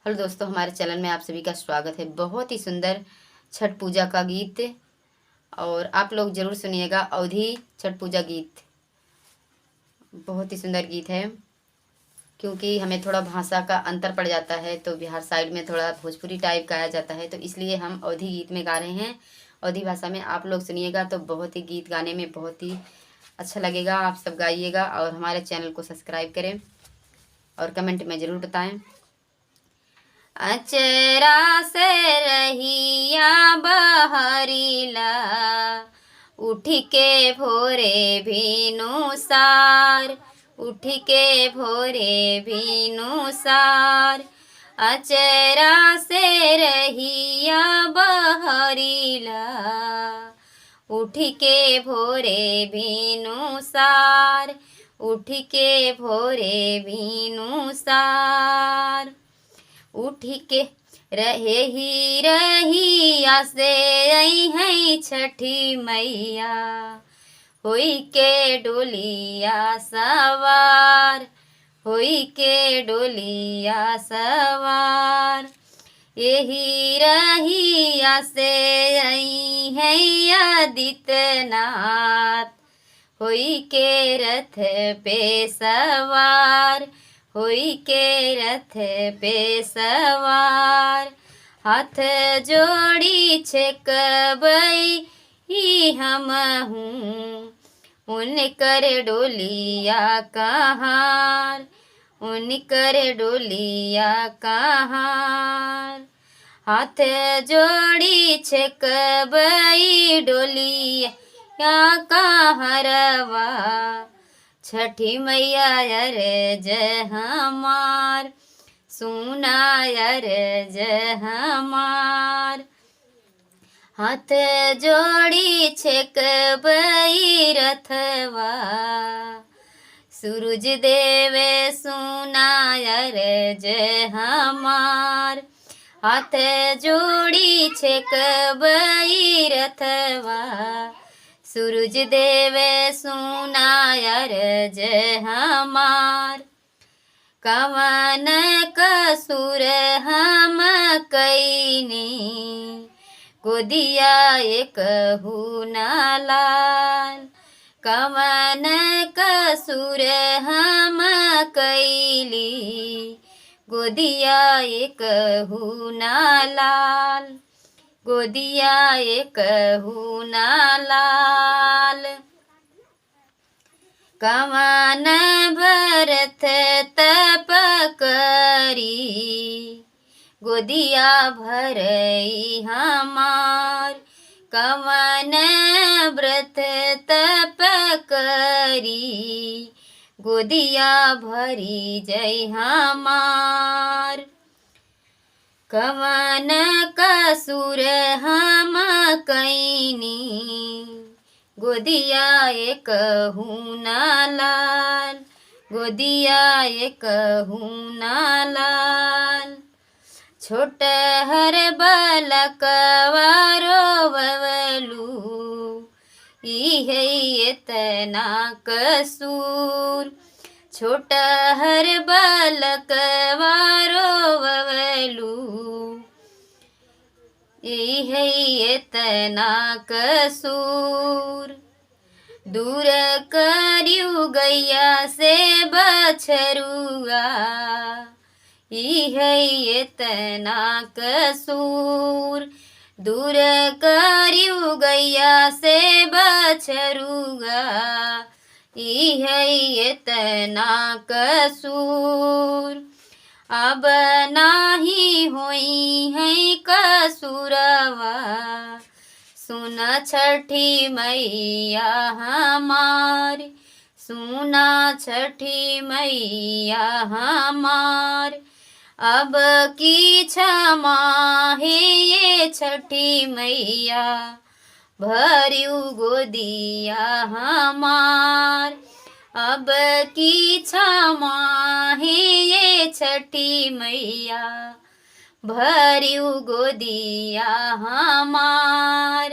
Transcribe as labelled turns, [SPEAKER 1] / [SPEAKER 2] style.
[SPEAKER 1] Hello दोस्तों, हमारे channel में आप सभी का स्वागत है। बहुत ही सुंदर छठ पूजा का गीत और आप लोग ज़रूर सुनिएगा। अवधी छठ पूजा गीत बहुत ही सुंदर गीत है, क्योंकि हमें थोड़ा भाषा का अंतर पड़ जाता है। तो बिहार साइड में थोड़ा भोजपुरी टाइप गाया जाता है, तो इसलिए हम अवधी गीत में गा रहे हैं। अवधी भाषा में आप लोग सुनिएगा तो बहुत ही गीत गाने में बहुत ही अच्छा लगेगा। आप सब गाइएगा और हमारे चैनल को सब्सक्राइब करें और कमेंट में ज़रूर बताएं। अचरा से रहिया बहरीला, उठ के भोरे भीनु सार, उठ के भोरे भीनु सार। अचरा से रहिया बहरीला, उठ के भोरे भीनु सार, उठ के भोरे भीनु सार। उठ के रहे ही रहिया से आई है छठी मैया, होई के डोलिया सवार, होई के डोलिया सवार। यही रहिया से आई है आदित्यनाथ, होई के रथ पे सवार, होई के रथ पे सवार। हाथ जोड़ी छेकबई हम हूँ, उनकर डोलिया कहार, उनकर डोलिया कहार। हाथ जोड़ी छेकबई डोलिया कहरवा, छठी मैया अर्ज हमार, सुना अर्ज हमार। हाथ जोड़ी छेकबई रथवा, सूरज देवे सुना अर्ज हमार। हाथ जोड़ी छेकबई रथवा, सूरज देवे सुना अर्ज हमार। कवन कसूर हम कैनी, गोदिया एक ना लाल। कवन कसूर हम कैली, गोदिया एक ना लाल, गोदिया एक ना लाल। कवन भरत तप करी, गोदिया भरई हमार। कवन व्रत तप करी, गोदिया भरी जय हमार। कवन कसूर हम कैनी, गोदिया एक ना लाल, गोदिया एक ना लाल। छोट हर बालकवा रोवलू, इहे इतना कसूर। छोट हर बालकवा रोवलू, इहे इतना कसूर। दूर करियू गैया से बछरुआ, इहे इतना कसूर। दूर करियू गैया से बछरुआ, इहे इतना कसूर। अब नाही होई है कसूरवा, सुन छठी मैया हमार, सुना छठी मैया हमार। अब की क्षमा है ये छठी मैया, भरियू गोदिया हमार। अब की क्षमा है ये छठी मैया, भरियू गोदिया हमार।